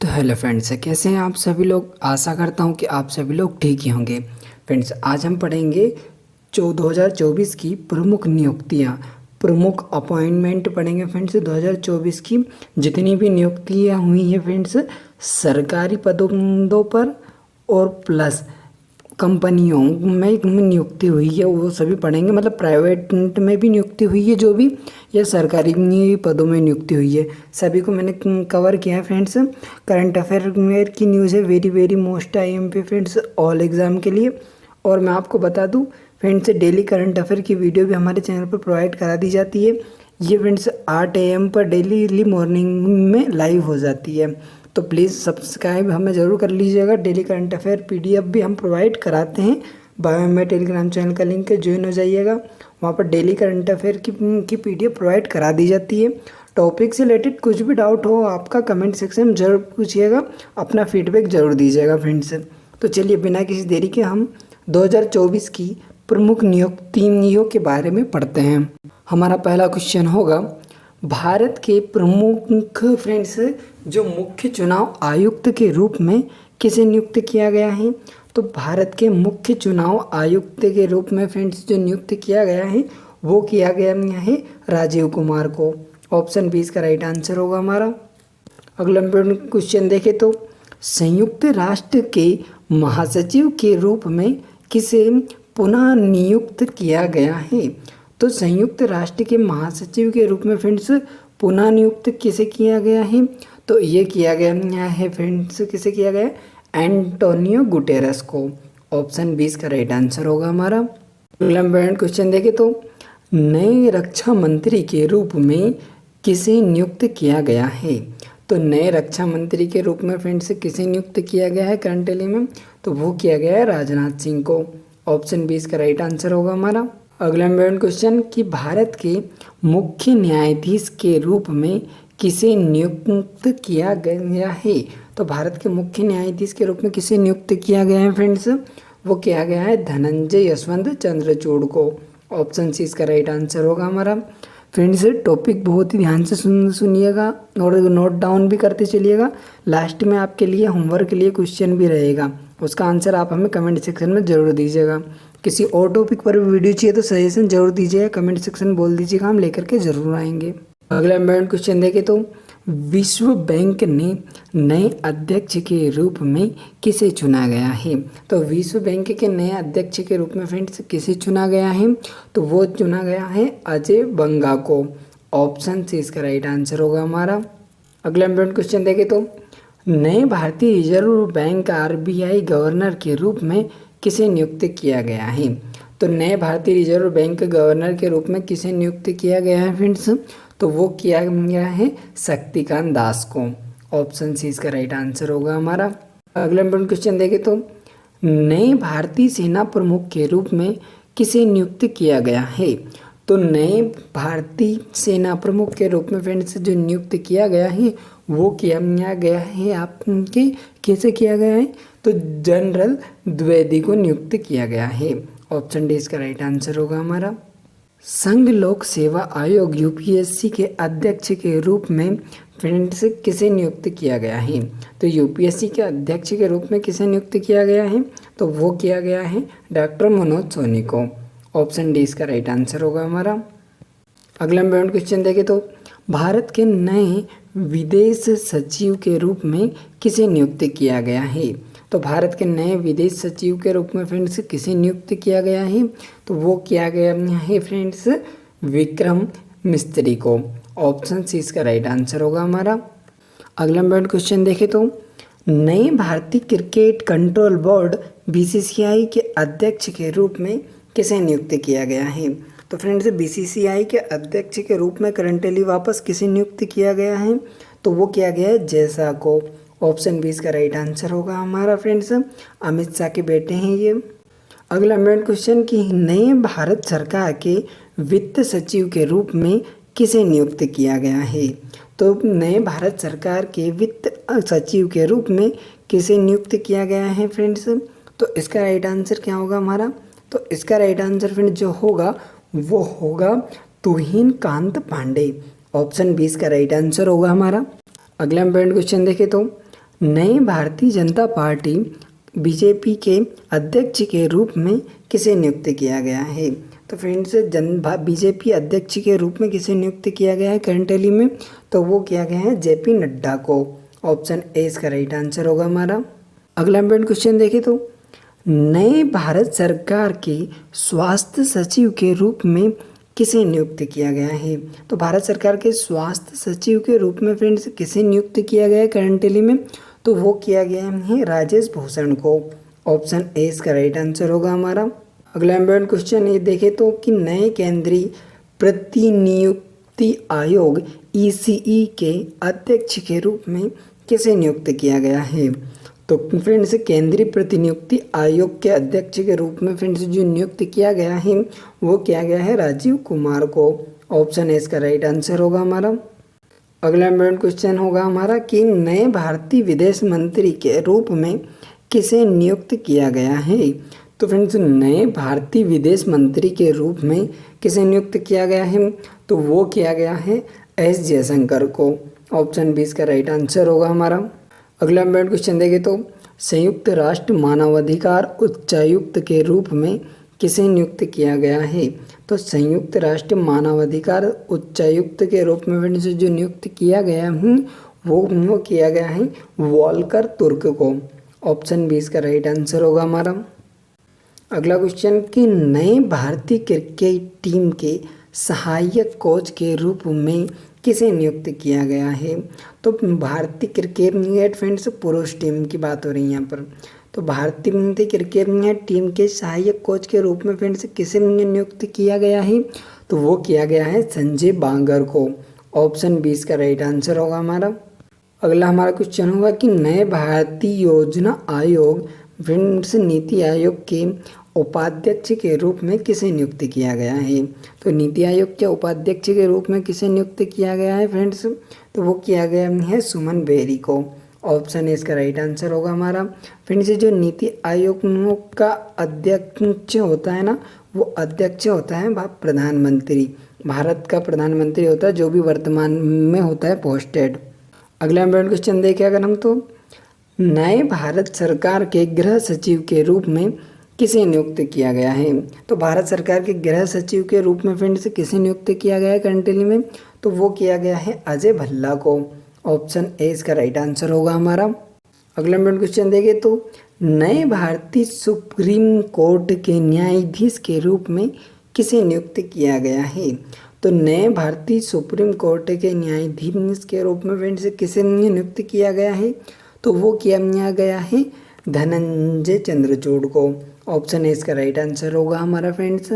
तो hello friends, कैसे हैं आप सभी लोग। आशा करता हूं कि आप सभी लोग ठीक ही होंगे। फ्रेंड्स, आज हम पढ़ेंगे 2024 की प्रमुख नियुक्तियां, प्रमुख अपॉइंटमेंट पढ़ेंगे फ्रेंड्स। 2024 की जितनी भी नियुक्तियां हुई हैं फ्रेंड्स, सरकारी पदों पर और प्लस कंपनियों में नियुक्ति हुई है वो सभी पढ़ेंगे। मतलब प्राइवेट में भी नियुक्ति हुई है जो भी, या सरकारी पदों में नियुक्ति हुई है, सभी को मैंने कवर किया है फ्रेंड्स। करंट अफेयर की न्यूज़ है, very very most IMP friends all exam के लिए। और मैं आपको बता दूं फ्रेंड्स, डेली करंट अफेयर की वीडियो भी हमारे चैनल पर प्रोवाइड करा दी जाती है। ये फ्रेंड्स 8 AM पर डेली मॉर्निंग में लाइव हो जाती है, तो प्लीज़ सब्सक्राइब हमें ज़रूर कर लीजिएगा। डेली करंट अफेयर PDF भी हम प्रोवाइड कराते हैं। बायो में टेलीग्राम चैनल का लिंक है, ज्वाइन हो जाइएगा। वहाँ पर डेली करंट अफेयर की PDF प्रोवाइड करा दी जाती है। टॉपिक से रिलेटेड कुछ भी डाउट हो आपका कमेंट सेक्शन में ज़रूर पूछिएगा, अपना फीडबैक ज़रूर दीजिएगा फ्रेंड्स। तो चलिए बिना किसी देरी के हम 2024 की प्रमुख नियुक्तियों के बारे में पढ़ते हैं। हमारा पहला क्वेश्चन होगा, भारत के प्रमुख फ्रेंड्स जो मुख्य चुनाव आयुक्त के रूप में किसे नियुक्त किया गया है। तो भारत के मुख्य चुनाव आयुक्त के रूप में फ्रेंड्स जो नियुक्त किया गया है वो किया गया है राजीव कुमार को। ऑप्शन 20 का राइट आंसर होगा हमारा। अगला क्वेश्चन देखें तो, संयुक्त राष्ट्र के महासचिव के रूप में किसे पुनः नियुक्त किया गया है। तो संयुक्त राष्ट्र के महासचिव के रूप में फ्रेंड्स पुनः नियुक्त किसे किया गया है। तो ये किया गया है फ्रेंड्स, किसे किया गया है, एंटोनियो गुटेरस को। ऑप्शन 20 का राइट आंसर होगा हमारा। अगला क्वेश्चन देखें तो, नए रक्षा मंत्री के रूप में किसे नियुक्त किया गया है। तो नए रक्षा मंत्री के रूप में फ्रेंड्स किसे नियुक्त किया गया है करंटली में, तो वो किया गया है राजनाथ सिंह को। ऑप्शन 20 का राइट आंसर होगा हमारा। अगला क्वेश्चन कि भारत के मुख्य न्यायाधीश के रूप में किसे नियुक्त किया गया है। तो भारत के मुख्य न्यायाधीश के रूप में किसे नियुक्त किया गया है फ्रेंड्स, वो किया गया है धनंजय यशवंत चंद्रचूड़ को। ऑप्शन 6 इसका राइट आंसर होगा हमारा। फ्रेंड्स, टॉपिक बहुत ही ध्यान से सुनिएगा और नोट डाउन भी करते चलिएगा। लास्ट में आपके लिए होमवर्क के लिए क्वेश्चन भी रहेगा, उसका आंसर आप हमें कमेंट सेक्शन में ज़रूर दीजिएगा। किसी और टॉपिक पर वीडियो चाहिए तो सजेशन जरूर दीजिएगा, कमेंट सेक्शन बोल दीजिएगा, हम लेकर के जरूर आएंगे। अगला इम्पोर्टेंट क्वेश्चन देखें तो, विश्व बैंक ने नए अध्यक्ष के रूप में किसे चुना गया है। तो विश्व बैंक के नए अध्यक्ष के रूप में फ्रेंड्स किसे चुना गया है, तो वो चुना गया है अजय बंगा को। ऑप्शन 6 इसका राइट आंसर होगा हमारा। अगला इम्पोर्टेंट क्वेश्चन देखें तो, नए भारतीय रिजर्व बैंक RBI गवर्नर के रूप में किसे नियुक्त किया गया है। तो नए भारतीय रिजर्व बैंक गवर्नर के रूप में किसे नियुक्त किया गया है फ्रेंड्स, तो वो किया गया है शक्तिकांत दास को। ऑप्शन 6 इसका राइट आंसर होगा हमारा। अगला इम्पोर्टेंट क्वेश्चन देखें तो, नए भारतीय सेना प्रमुख के रूप में किसे नियुक्त किया गया है। तो नए भारतीय सेना प्रमुख के रूप में फ्रेंड्स जो नियुक्त किया गया है वो किया गया है आपके, कैसे किया गया है, तो जनरल द्विवेदी को नियुक्त किया गया है। ऑप्शन डी इसका राइट आंसर होगा हमारा। संघ लोक सेवा आयोग UPSC के अध्यक्ष के रूप में फ्रेंड्स किसे नियुक्त किया गया है। तो UPSC के अध्यक्ष के रूप में किसे नियुक्त किया गया है, तो वो किया गया है डॉक्टर मनोज सोनी को। ऑप्शन डी इसका राइट आंसर होगा हमारा। अगला इम्पोर्टेंट क्वेश्चन देखें तो, भारत के नए विदेश सचिव के रूप में किसे नियुक्त किया गया है। तो भारत के नए विदेश सचिव के रूप में फ्रेंड्स किसे नियुक्त किया गया है, तो वो किया गया है फ्रेंड्स विक्रम मिस्त्री को। ऑप्शन 6 इसका राइट आंसर होगा हमारा। अगला इम्पोर्टेंट क्वेश्चन देखें तो, नए भारतीय क्रिकेट कंट्रोल बोर्ड BCCI के अध्यक्ष के रूप में किसे नियुक्त किया गया है। तो फ्रेंड्स BCCI के अध्यक्ष के रूप में करंटली वापस किसे नियुक्त किया गया है, तो वो किया गया है जय शाह को। ऑप्शन 20 का राइट आंसर होगा हमारा फ्रेंड्स, अमित शाह के बेटे हैं ये। अगला इम्पोर्टेंट क्वेश्चन कि नए भारत सरकार के वित्त सचिव के रूप में किसे नियुक्त किया गया है। तो नए भारत सरकार के वित्त सचिव के रूप में किसे नियुक्त किया गया है फ्रेंड्स, तो इसका राइट आंसर क्या होगा हमारा। तो इसका राइट आंसर फ्रेंड्स जो होगा वो होगा तुहिन कांत पांडे। ऑप्शन 20 का राइट आंसर होगा हमारा। अगला इम्पोर्टेंट क्वेश्चन देखें तो, नए भारतीय जनता पार्टी बीजेपी के अध्यक्ष के रूप में किसे नियुक्त किया गया है? तो फ्रेंड्स बीजेपी अध्यक्ष के रूप में किसे नियुक्त किया गया है करंटली में? तो वो किया गया है जेपी नड्डा को। ऑप्शन ए इसका राइट आंसर होगा हमारा। अगला इम्पोर्टेंट क्वेश्चन देखें तो नए भारत सरकार के स्वास्थ्य सचिव के रूप में किसे नियुक्त किया गया है? तो भारत सरकार के स्वास्थ्य सचिव के रूप में फ्रेंड्स किसे नियुक्त किया गया है करंटली में? तो वो किया गया है राजेश भूषण को। ऑप्शन ए इसका राइट आंसर होगा हमारा। अगला इम्पोर्टेंट क्वेश्चन ये देखें तो कि नए केंद्रीय प्रतिनियुक्ति आयोग ईसीई के अध्यक्ष के रूप में किसे नियुक्त किया गया है? तो फ्रेंड्स केंद्रीय प्रतिनियुक्ति आयोग के अध्यक्ष के रूप में फ्रेंड्स जो नियुक्त किया गया है वो किया गया है राजीव कुमार को। ऑप्शन ए इसका राइट आंसर होगा हमारा। अगला इम्पोर्टेंट क्वेश्चन होगा हमारा कि नए भारतीय विदेश मंत्री के रूप में किसे नियुक्त किया गया है? तो फ्रेंड्स नए भारतीय विदेश मंत्री के रूप में किसे नियुक्त किया गया है? तो वो किया गया है एस जयशंकर को। ऑप्शन बी इसका राइट आंसर होगा हमारा। अगला इम्पोर्टेंट क्वेश्चन देखें तो संयुक्त राष्ट्र मानवाधिकार उच्चायुक्त के रूप में किसे नियुक्त किया गया है? तो संयुक्त राष्ट्र मानवाधिकार उच्चायुक्त के रूप में फ्रेंड्स जो नियुक्त किया गया है वो किया गया है वॉल्कर तुर्क को। ऑप्शन बी इसका राइट आंसर होगा हमारा। अगला क्वेश्चन कि नए भारतीय क्रिकेट टीम के सहायक कोच के रूप में किसे नियुक्त किया गया है? तो भारतीय क्रिकेट फ्रेंड्स पुरुष टीम की बात हो रही है यहाँ पर। तो भारतीय क्रिकेट टीम के सहायक कोच के रूप में फ्रेंड्स किसे नियुक्त किया गया है? तो वो किया गया है संजय बांगर को। ऑप्शन बी इसका राइट आंसर होगा हमारा। अगला हमारा क्वेश्चन होगा कि नए भारतीय योजना आयोग फ्रेंड्स नीति आयोग के उपाध्यक्ष के रूप में किसे नियुक्त किया गया है? तो नीति आयोग के उपाध्यक्ष के रूप में किसे नियुक्त किया गया है फ्रेंड्स? तो वो किया गया है सुमन बेरी को। ऑप्शन ए इसका राइट आंसर होगा हमारा। फ्रेंड्स जो नीति आयोग का अध्यक्ष होता है ना, वो अध्यक्ष होता है प्रधानमंत्री, भारत का प्रधानमंत्री होता है जो भी वर्तमान में होता है पोस्टेड। अगला इम्पोर्टेंट क्वेश्चन देखें अगर हम तो नए भारत सरकार के गृह सचिव के रूप में किसे नियुक्त किया गया है? तो भारत सरकार के गृह सचिव के रूप में फ्रेंड्स किसे नियुक्त किया गया है करंटली में? तो वो किया गया है अजय भल्ला को। ऑप्शन ए इसका राइट आंसर होगा हमारा। अगला इम्पोर्टेंट क्वेश्चन देखें तो नए भारतीय सुप्रीम कोर्ट के न्यायाधीश के रूप में किसे नियुक्त किया गया है? तो नए भारतीय सुप्रीम कोर्ट के न्यायाधीश के रूप में फ्रेंड्स किसे नियुक्त किया गया है? तो वो किया गया है धनंजय चंद्रचूड़ को। ऑप्शन ए इसका राइट आंसर होगा हमारा फ्रेंड्स।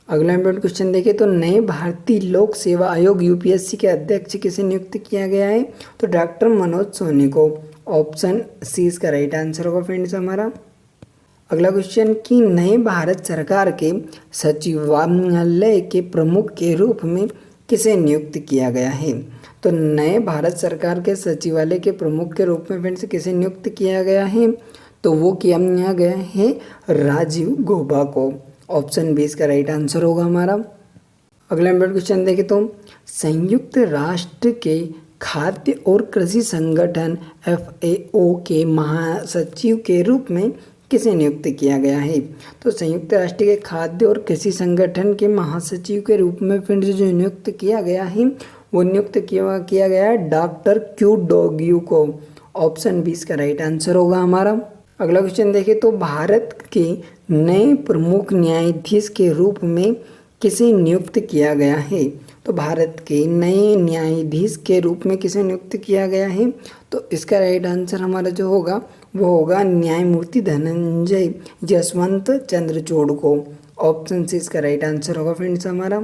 अगला इम्पोर्टेंट क्वेश्चन देखें तो नए भारतीय लोक सेवा आयोग यूपीएससी के अध्यक्ष किसे नियुक्त किया गया है? तो डॉक्टर मनोज सोनी को। ऑप्शन सी इसका राइट आंसर होगा फ्रेंड्स हमारा। अगला क्वेश्चन कि नए भारत सरकार के सचिवालय के प्रमुख के रूप में किसे नियुक्त किया गया है? तो नए भारत सरकार के सचिवालय के प्रमुख के रूप में फ्रेंड्स किसे नियुक्त किया गया है? तो वो किया गया है राजीव गौबा को। ऑप्शन बी इसका राइट आंसर होगा हमारा। अगला इम्पोर्टेंट क्वेश्चन देखें तो संयुक्त राष्ट्र के खाद्य और कृषि संगठन FAO के महासचिव के रूप में किसे नियुक्त किया गया है? तो संयुक्त राष्ट्र के खाद्य और कृषि संगठन के महासचिव के रूप में फ्रेंड्स जो नियुक्त किया गया है वो नियुक्त किया गया है डॉक्टर क्यू डोग्यू को। ऑप्शन बी इसका राइट आंसर होगा हमारा। अगला क्वेश्चन देखें तो भारत के नए प्रमुख न्यायाधीश के रूप में किसे नियुक्त किया गया है? तो भारत के नए न्यायाधीश के रूप में किसे नियुक्त किया गया है? तो इसका राइट आंसर हमारा जो होगा वो होगा न्यायमूर्ति धनंजय यशवंत चंद्रचूड़ को। ऑप्शन सी इसका राइट आंसर होगा फ्रेंड्स हमारा।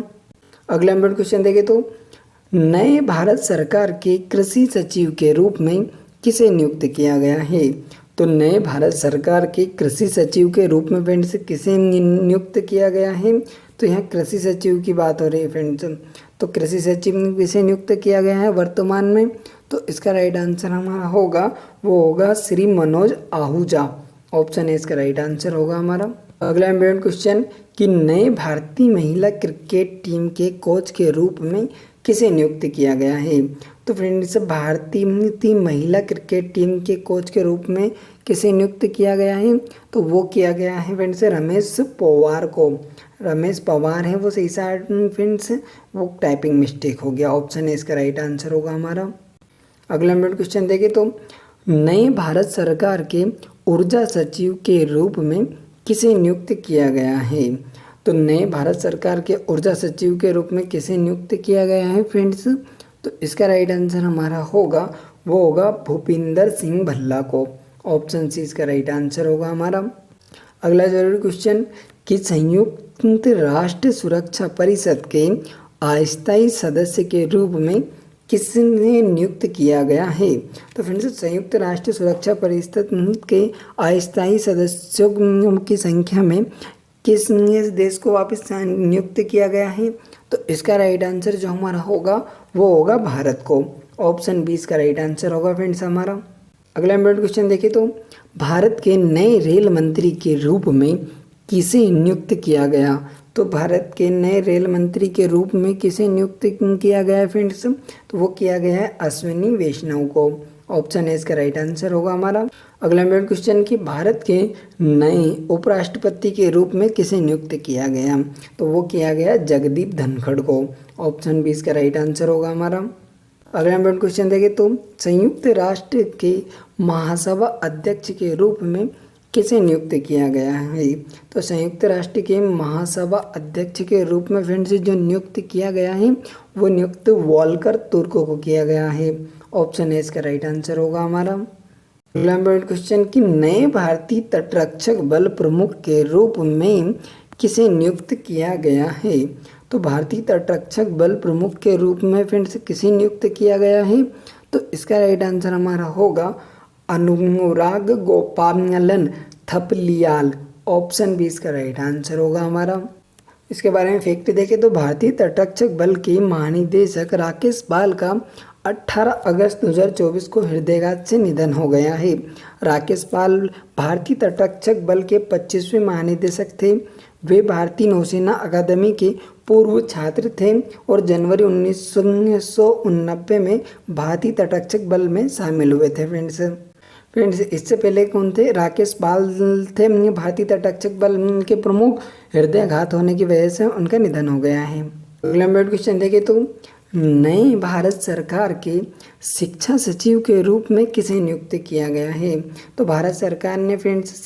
अगला इम्पोर्टेंट क्वेश्चन देखें तो नए भारत सरकार के कृषि सचिव के रूप में किसे नियुक्त किया गया है? तो नए भारत सरकार के कृषि सचिव के रूप में फ्रेंड्स किसे नियुक्त किया गया है? तो यहाँ कृषि सचिव की बात हो रही है फ्रेंड्स। तो कृषि सचिव किसे नियुक्त किया गया है वर्तमान में? तो इसका राइट आंसर हमारा होगा वो होगा श्री मनोज आहूजा। ऑप्शन ए इसका राइट आंसर होगा हमारा। अगला इम्पोर्टेंट क्वेश्चन कि नए भारतीय महिला क्रिकेट टीम के कोच के रूप में किसे नियुक्त किया गया है? तो फ्रेंड्स भारतीय महिला क्रिकेट टीम के कोच के रूप में किसे नियुक्त किया गया है? तो वो किया गया है फ्रेंड्स रमेश पवार को। रमेश पवार है वो सही सा फ्रेंड्स, वो टाइपिंग मिस्टेक हो गया, ऑप्शन है इसका राइट आंसर होगा हमारा। अगला मिनट क्वेश्चन देखें तो नए भारत सरकार के ऊर्जा सचिव के रूप में किसे नियुक्त किया गया है? तो नए भारत सरकार के ऊर्जा सचिव के रूप में किसे नियुक्त किया गया है फ्रेंड्स? तो इसका राइट आंसर हमारा होगा, वो होगा भूपिंदर सिंह भल्ला को। ऑप्शन सी इसका राइट आंसर होगा हमारा। अगला जरूरी क्वेश्चन कि संयुक्त राष्ट्र सुरक्षा परिषद के अस्थायी सदस्य के रूप में किसने नियुक्त किया गया है? तो फ्रेंड्स संयुक्त राष्ट्र सुरक्षा परिषद के अस्थायी सदस्यों की संख्या में किस देश को वापस नियुक्त किया गया है? तो इसका राइट आंसर जो हमारा होगा वो होगा भारत को। ऑप्शन बी इसका राइट आंसर होगा फ्रेंड्स हमारा। अगला इम्पोर्टेंट क्वेश्चन देखें तो भारत के नए रेल मंत्री के रूप में किसे नियुक्त किया गया? तो भारत के नए रेल मंत्री के रूप में किसे नियुक्त किया गया है फ्रेंड्स? तो वो किया गया है अश्विनी वैष्णव को। ऑप्शन ए इसका राइट आंसर होगा हमारा। अगला इम्पोर्टेंट क्वेश्चन कि भारत के नए उपराष्ट्रपति के रूप में किसे नियुक्त किया गया? तो वो किया गया जगदीप धनखड़ को। ऑप्शन बी इसका राइट आंसर होगा हमारा। अगला इम्पोर्टेंट क्वेश्चन देखें तो संयुक्त राष्ट्र के महासभा अध्यक्ष के रूप में किसे नियुक्त किया गया है? तो संयुक्त राष्ट्र के महासभा अध्यक्ष के रूप में फ्रेंड्स जो नियुक्त किया गया है वो नियुक्त वॉल्कर तुर्को को किया गया है। ऑप्शन ए इसका राइट आंसर होगा हमारा। अगला इम्पोर्टेंट क्वेश्चन कि नए भारतीय तटरक्षक बल प्रमुख के रूप में किसे नियुक्त किया गया है? तो भारतीय तटरक्षक बल प्रमुख के रूप में फ्रेंड्स किसे नियुक्त किया गया है? तो इसका राइट आंसर हमारा होगा अनुराग गोपालन थपलियाल। ऑप्शन बी इसका राइट आंसर होगा हमारा। इसके बारे में फैक्ट देखें तो भारतीय तटरक्षक बल के महानिदेशक राकेश पाल का 18 अगस्त 2024 को हृदयाघात से निधन हो गया है। राकेश पाल भारतीय तटरक्षक बल के 25वें महानिदेशक थे। वे भारतीय नौसेना अकादमी के पूर्व छात्र थे और जनवरी 1989 में भारतीय तटरक्षक बल में शामिल हुए थे फ्रेंड्स इससे पहले कौन थे? राकेश पाल थे भारतीय तटरक्षक बल के प्रमुख। हृदयाघात होने की वजह से उनका निधन हो गया है। अगला क्वेश्चन देखें तो नए भारत सरकार के शिक्षा सचिव के रूप में किसे नियुक्त किया गया है? तो भारत सरकार ने फ्रेंड्स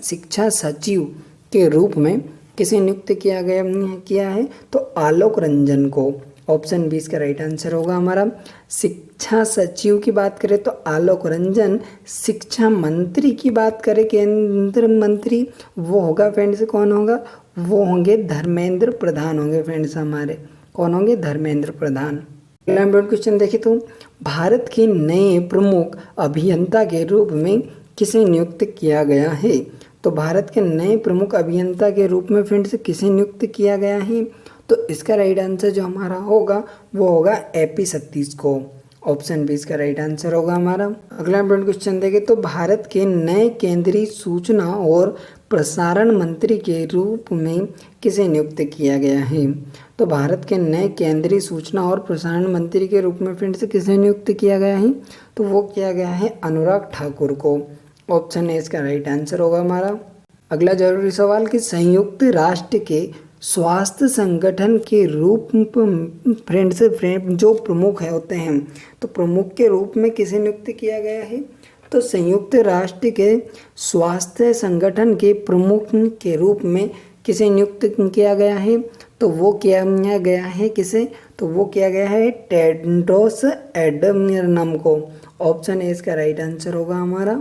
शिक्षा सचिव के रूप में किसे नियुक्त किया है? तो आलोक रंजन को। ऑप्शन बी इसका राइट आंसर होगा हमारा। शिक्षा सचिव की बात करें तो आलोक रंजन। शिक्षा मंत्री की बात करें केंद्र मंत्री वो होगा फ्रेंड्स, कौन होगा? वो होंगे धर्मेंद्र प्रधान होंगे फ्रेंड्स हमारे। कौन होंगे? धर्मेंद्र प्रधान। अगला इम्पोर्टेंट क्वेश्चन देखें तो भारत के नए प्रमुख अभियंता के रूप में किसे नियुक्त किया गया है? तो भारत के नए प्रमुख अभियंता के रूप में फ्रेंड्स किसे नियुक्त किया गया है? तो इसका राइट आंसर जो हमारा होगा वो होगा AP सतीश को। ऑप्शन बी इसका राइट आंसर होगा हमारा। अगला इम्पोर्टेंट क्वेश्चन देखें तो भारत के नए केंद्रीय सूचना और प्रसारण मंत्री के रूप में किसे नियुक्त किया गया है? तो भारत के नए केंद्रीय सूचना और प्रसारण मंत्री के रूप में फ्रेंड्स किसे नियुक्त किया गया है? तो वो किया गया है अनुराग ठाकुर को। ऑप्शन ए इसका राइट आंसर होगा हमारा। अगला जरूरी सवाल कि संयुक्त राष्ट्र के स्वास्थ्य संगठन के रूप फ्रेंड्स जो प्रमुख होते हैं तो प्रमुख के रूप में किसे नियुक्त किया गया है? तो संयुक्त राष्ट्र के स्वास्थ्य संगठन के प्रमुख के रूप में किसे नियुक्त किया गया है? तो वो किया गया है किसे? तो वो किया गया है टेड्रोस एडनम को। ऑप्शन ए इसका राइट आंसर होगा हमारा।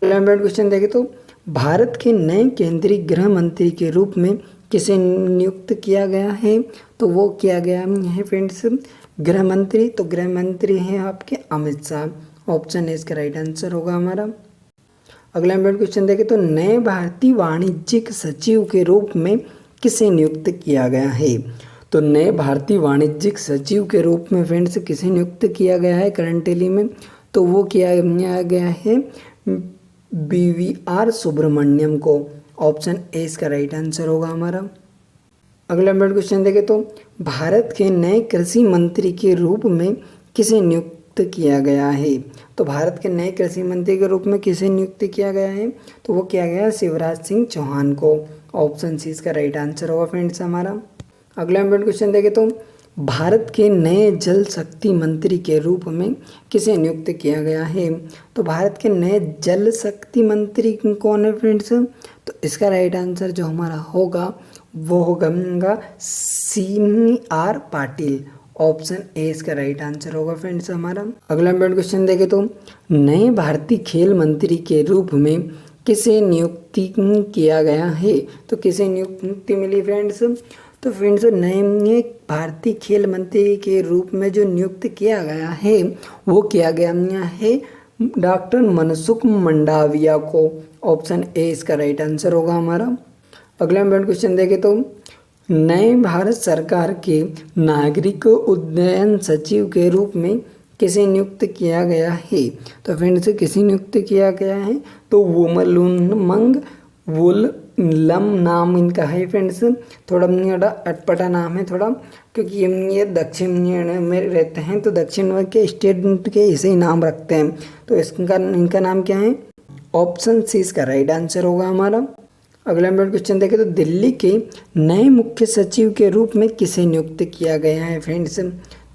अगला क्वेश्चन देखें तो भारत के नए केंद्रीय गृह मंत्री के रूप में किसे नियुक्त किया गया है? तो वो किया गया है फ्रेंड्स गृह मंत्री। तो गृह मंत्री हैं आपके अमित शाह। ऑप्शन ए इसका राइट आंसर होगा हमारा। अगला इम्पोर्टेंट क्वेश्चन देखें तो नए भारतीय वाणिज्यिक सचिव के रूप में किसे नियुक्त किया गया है? तो नए भारतीय वाणिज्यिक सचिव के रूप में फ्रेंड्स किसे नियुक्त किया गया है करंटली में? तो वो किया गया है BVR सुब्रमण्यम को। ऑप्शन ए इसका राइट आंसर होगा हमारा। अगला इम्पोर्टेंट क्वेश्चन देखें तो भारत के नए कृषि मंत्री के रूप में किसे नियुक्त नियुक्त किया गया है? तो भारत के नए कृषि मंत्री के रूप में किसे नियुक्त किया गया है? तो वो किया गया है शिवराज सिंह चौहान को। ऑप्शन सी इसका राइट आंसर होगा फ्रेंड्स हमारा। अगला इम्पोर्टेंट क्वेश्चन देखें तो भारत के नए जल शक्ति मंत्री के रूप में किसे नियुक्त किया गया है? तो भारत के नए जल शक्ति मंत्री कौन है फ्रेंड्स? तो इसका राइट आंसर जो हमारा होगा वो होगा CR पाटिल। ऑप्शन ए इसका राइट आंसर होगा फ्रेंड्स हमारा। अगला इम्पोर्टेंट क्वेश्चन देखें तो नए भारतीय खेल मंत्री के रूप में किसे नियुक्ति किया गया है? तो किसे नियुक्ति मिली फ्रेंड्स? तो फ्रेंड्स नए भारतीय खेल मंत्री के रूप में जो नियुक्त किया गया है वो किया गया है डॉक्टर मनसुख मंडाविया को। ऑप्शन ए इसका राइट आंसर होगा हमारा। अगला इम्पोर्टेंट क्वेश्चन देखें तो नए भारत सरकार के नागरिक उड्डयन सचिव के रूप में किसे नियुक्त किया गया है? तो फ्रेंड्स किसे नियुक्त किया गया है? तो वोमलुंगमंग वुललम नाम इनका है फ्रेंड्स। थोड़ा अटपटा नाम है थोड़ा, क्योंकि ये दक्षिण में रहते हैं तो दक्षिण के स्टेट के ऐसे ही नाम रखते हैं। तो इनका नाम क्या है? ऑप्शन सी इसका राइट आंसर होगा हमारा। अगला इम्पोर्टेंट क्वेश्चन देखें तो दिल्ली के नए मुख्य सचिव के रूप में किसे नियुक्त किया गया है फ्रेंड्स?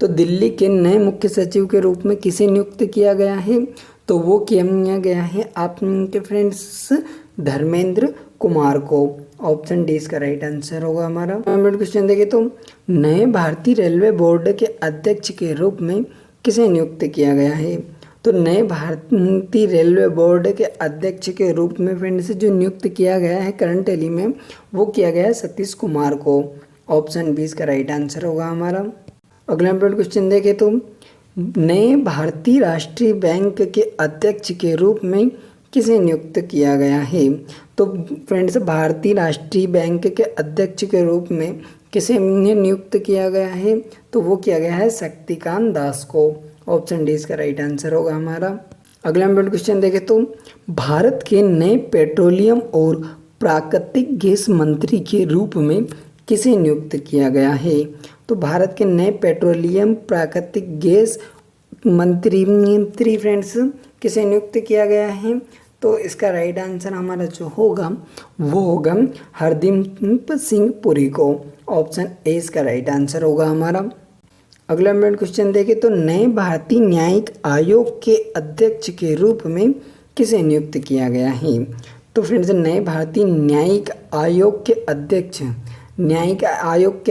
तो दिल्ली के नए मुख्य सचिव के रूप में किसे नियुक्त किया गया है? तो वो किया गया है आपके फ्रेंड्स धर्मेंद्र कुमार को। ऑप्शन डी इसका राइट आंसर होगा हमारा। क्वेश्चन देखें तो नए भारतीय रेलवे बोर्ड के अध्यक्ष के रूप में किसे नियुक्त किया गया है? तो नए भारतीय रेलवे बोर्ड के अध्यक्ष के रूप में फ्रेंड्स जो नियुक्त किया गया है करंटली में वो किया गया है सतीश कुमार को। ऑप्शन बी इसका राइट आंसर होगा हमारा। अगला इम्पोर्टेंट क्वेश्चन देखें तो नए भारतीय राष्ट्रीय बैंक के अध्यक्ष के रूप में किसे नियुक्त किया गया है? तो फ्रेंड्स भारतीय राष्ट्रीय बैंक के अध्यक्ष के रूप में किसे नियुक्त किया गया है? तो वो किया गया है शक्तिकांत दास को। ऑप्शन डी इसका राइट आंसर होगा हमारा। अगला इम्पोर्टेंट क्वेश्चन देखें तो भारत के नए पेट्रोलियम और प्राकृतिक गैस मंत्री के रूप में किसे नियुक्त किया गया है? तो भारत के नए पेट्रोलियम प्राकृतिक गैस मंत्री फ्रेंड्स किसे नियुक्त किया गया है? तो इसका राइट आंसर हमारा जो होगा वो होगा हरदीप सिंह पुरी को। ऑप्शन ए इसका राइट आंसर होगा हमारा। अगला इम्पोर्टेंट क्वेश्चन देखें तो नए भारतीय न्यायिक आयोग के अध्यक्ष के रूप में किसे नियुक्त किया गया है? तो फ्रेंड्स नए भारतीय न्यायिक आयोग के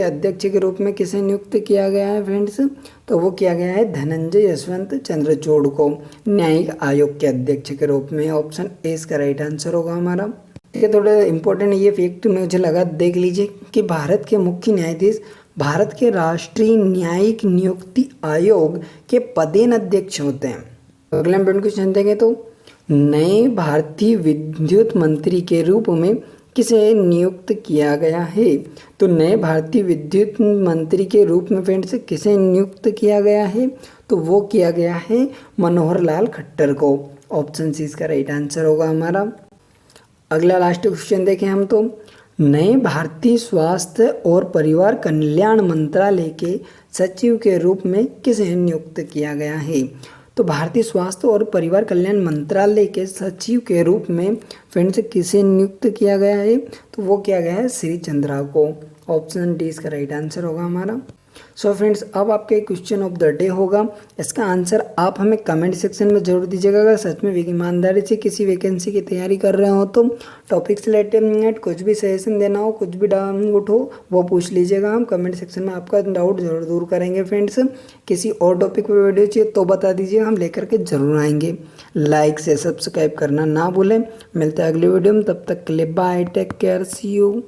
अध्यक्ष के रूप में किसे नियुक्त किया गया है फ्रेंड्स? तो वो किया गया है धनंजय यशवंत चंद्रचूड़ को न्यायिक आयोग के अध्यक्ष के रूप में। ऑप्शन ए इसका राइट आंसर होगा हमारा। ठीक है, थोड़ा इंपॉर्टेंट ये फैक्ट मुझे लगा देख लीजिए कि भारत के मुख्य न्यायाधीश भारत के राष्ट्रीय न्यायिक नियुक्ति आयोग के पदेन अध्यक्ष होते हैं। अगला इम्पोर्टेंट क्वेश्चन देखें तो नए भारतीय विद्युत मंत्री के रूप में किसे नियुक्त किया गया है? तो नए भारतीय विद्युत मंत्री के रूप में फ्रेंड्स किसे नियुक्त किया गया है? तो वो किया गया है मनोहर लाल खट्टर को। ऑप्शन सी इसका राइट आंसर होगा हमारा। अगला लास्ट क्वेश्चन देखें हम तो नए भारतीय स्वास्थ्य और परिवार कल्याण मंत्रालय के सचिव के रूप में किसे नियुक्त किया गया है? तो भारतीय स्वास्थ्य और परिवार कल्याण मंत्रालय के सचिव के रूप में फ्रेंड्स किसे नियुक्त किया गया है? तो वो किया गया है श्री चंद्रा को। ऑप्शन डी इसका राइट आंसर होगा हमारा। सो फ्रेंड्स अब आपके क्वेश्चन ऑफ द डे होगा, इसका आंसर आप हमें कमेंट सेक्शन में जरूर दीजिएगा। अगर सच में ईमानदारी से किसी वैकेंसी की तैयारी कर रहे हो तो टॉपिक से रिलेटेड कुछ भी सजेशन देना हो, कुछ भी डाउट हो वो पूछ लीजिएगा। हम कमेंट सेक्शन में आपका डाउट जरूर दूर करेंगे फ्रेंड्स। किसी और टॉपिक पर वीडियो चाहिए तो बता दीजिए, हम लेकर के जरूर आएंगे। लाइक से सब्सक्राइब करना ना भूलें। मिलते हैं अगले वीडियो में, तब तक के लिए bye, take care, see you.